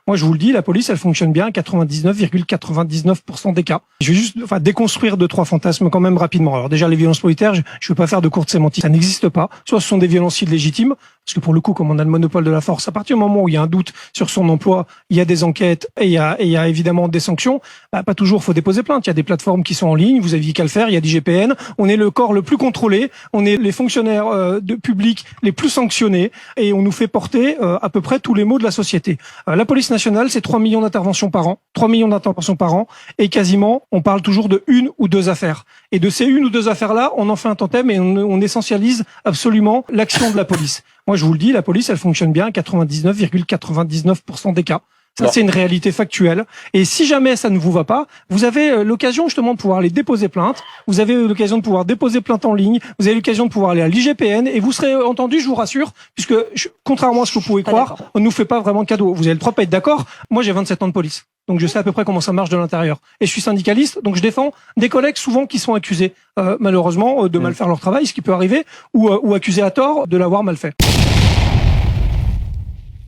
Moi, je vous le dis, la police, elle fonctionne bien à 99,99% des cas. Je vais juste déconstruire 2-3 fantasmes quand même rapidement. Alors déjà, les violences policières, je ne veux pas faire de courte sémantique. Ça n'existe pas. Soit ce sont des violences illégitimes, parce que pour le coup, comme on a le monopole de la force, à partir du moment où il y a un doute sur son emploi, il y a des enquêtes et il y a évidemment des sanctions. Pas toujours, faut déposer plainte. Il y a des plateformes qui sont en ligne, vous aviez qu'à le faire. Il y a des GPN. On est le corps le plus contrôlé. On est les fonctionnaires publics les plus sanctionnés et on nous fait porter à peu près tous les maux de la société. La police nationale, c'est 3 millions d'interventions par an. 3 millions d'interventions par an. Et quasiment, on parle toujours de 1 ou 2 affaires. Et de ces 1 ou 2 affaires-là, on en fait un totem et on essentialise absolument l'action de la police. Moi, je vous le dis, la police, elle fonctionne bien à 99,99% des cas. Ça, c'est une réalité factuelle. Et si jamais ça ne vous va pas, vous avez l'occasion justement de pouvoir aller déposer plainte. Vous avez l'occasion de pouvoir déposer plainte en ligne. Vous avez l'occasion de pouvoir aller à l'IGPN et vous serez entendu, je vous rassure, puisque contrairement à ce que vous pouvez croire, on ne nous fait pas vraiment de cadeau. Vous avez le droit de pas être d'accord. Moi, j'ai 27 ans de police. Donc je sais à peu près comment ça marche de l'intérieur. Et je suis syndicaliste, donc je défends des collègues souvent qui sont accusés, malheureusement, de mal faire leur travail, ce qui peut arriver, ou accusés à tort de l'avoir mal fait.